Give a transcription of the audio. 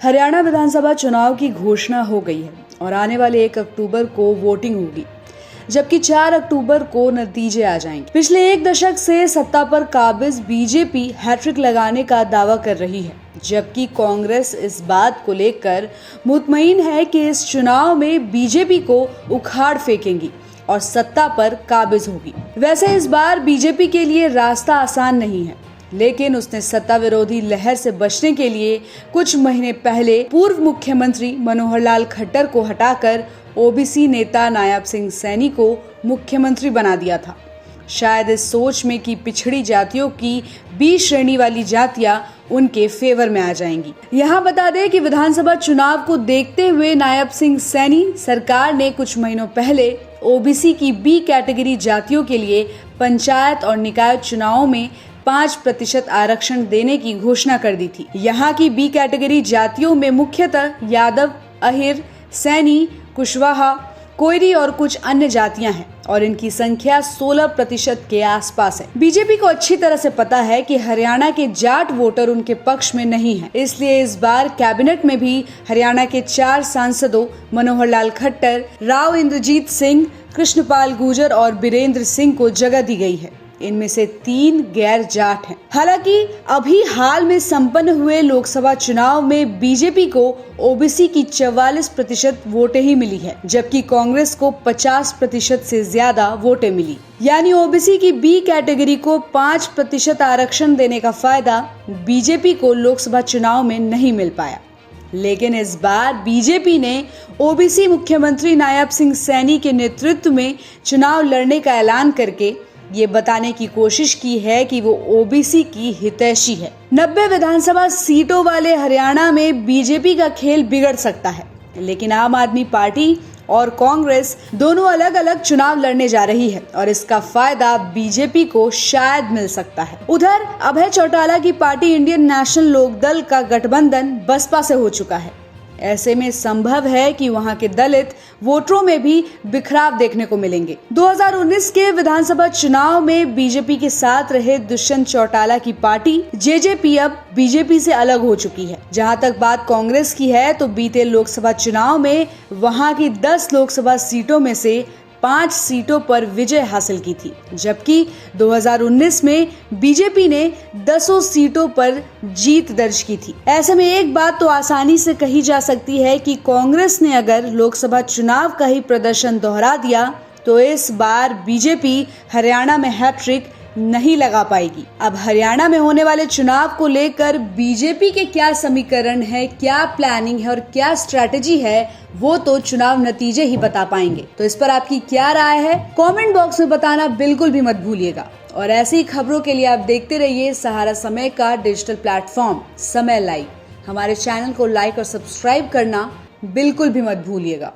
हरियाणा विधानसभा चुनाव की घोषणा हो गई है और आने वाले 1 अक्टूबर को वोटिंग होगी, जबकि 4 अक्टूबर को नतीजे आ जाएंगे। पिछले 1 दशक से सत्ता पर काबिज बीजेपी हैट्रिक लगाने का दावा कर रही है, जबकि कांग्रेस इस बात को लेकर मुतमईन है कि इस चुनाव में बीजेपी को उखाड़ फेंकेंगी और सत्ता पर काबिज होगी। वैसे इस बार बीजेपी के लिए रास्ता आसान नहीं है, लेकिन उसने सत्ता विरोधी लहर से बचने के लिए कुछ महीने पहले पूर्व मुख्यमंत्री मनोहर लाल खट्टर को हटाकर ओबीसी नेता नायब सिंह सैनी को मुख्यमंत्री बना दिया था, शायद इस सोच में कि पिछड़ी जातियों की बी श्रेणी वाली जातियां उनके फेवर में आ जाएंगी। यहाँ बता दें कि विधानसभा चुनाव को देखते हुए नायब सिंह सैनी सरकार ने कुछ महीनों पहले ओबीसी की बी कैटेगरी जातियों के लिए पंचायत और निकाय चुनावों में 5% आरक्षण देने की घोषणा कर दी थी। यहाँ की बी कैटेगरी जातियों में मुख्यतः यादव, अहिर, सैनी, कुशवाहा, कोयरी और कुछ अन्य जातियां हैं और इनकी संख्या 16% के आसपास है। बीजेपी को अच्छी तरह से पता है कि हरियाणा के जाट वोटर उनके पक्ष में नहीं है, इसलिए इस बार कैबिनेट में भी हरियाणा के 4 सांसदों मनोहर लाल खट्टर, राव इंद्रजीत सिंह, कृष्णपाल गुर्जर और बीरेंद्र सिंह को जगह दी गई है। इनमें से 3 गैर जाट हैं। हालांकि अभी हाल में संपन्न हुए लोकसभा चुनाव में बीजेपी को ओबीसी की 44% वोटें ही मिली है, जबकि कांग्रेस को 50% से ज्यादा वोटें मिली। यानी ओबीसी की बी कैटेगरी को 5% आरक्षण देने का फायदा बीजेपी को लोकसभा चुनाव में नहीं मिल पाया। लेकिन इस बार बीजेपी ने ओबीसी मुख्यमंत्री नायब सिंह सैनी के नेतृत्व में चुनाव लड़ने का ऐलान करके ये बताने की कोशिश की है कि वो ओबीसी की हितैषी है। 90 विधानसभा सीटों वाले हरियाणा में बीजेपी का खेल बिगड़ सकता है, लेकिन आम आदमी पार्टी और कांग्रेस दोनों अलग अलग चुनाव लड़ने जा रही है और इसका फायदा बीजेपी को शायद मिल सकता है। उधर अभय चौटाला की पार्टी इंडियन नेशनल लोकदल का गठबंधन बसपा से हो चुका है। ऐसे में संभव है कि वहां के दलित वोटरों में भी बिखराव देखने को मिलेंगे। 2019 के विधानसभा चुनाव में बीजेपी के साथ रहे दुष्यंत चौटाला की पार्टी जेजेपी अब बीजेपी से अलग हो चुकी है। जहां तक बात कांग्रेस की है तो बीते लोकसभा चुनाव में वहां की 10 लोकसभा सीटों में से 5 सीटों पर विजय हासिल की थी, जबकि 2019 में बीजेपी ने 10 सीटों पर जीत दर्ज की थी। ऐसे में एक बात तो आसानी से कही जा सकती है कि कांग्रेस ने अगर लोकसभा चुनाव का ही प्रदर्शन दोहरा दिया तो इस बार बीजेपी हरियाणा में हैट्रिक नहीं लगा पाएगी। अब हरियाणा में होने वाले चुनाव को लेकर बीजेपी के क्या समीकरण है, क्या प्लानिंग है और क्या स्ट्रैटेजी है, वो तो चुनाव नतीजे ही बता पाएंगे। तो इस पर आपकी क्या राय है, कमेंट बॉक्स में बताना बिल्कुल भी मत भूलिएगा। और ऐसी खबरों के लिए आप देखते रहिए सहारा समय का डिजिटल प्लेटफॉर्म समय लाइव। हमारे चैनल को लाइक और सब्सक्राइब करना बिल्कुल भी मत भूलिएगा।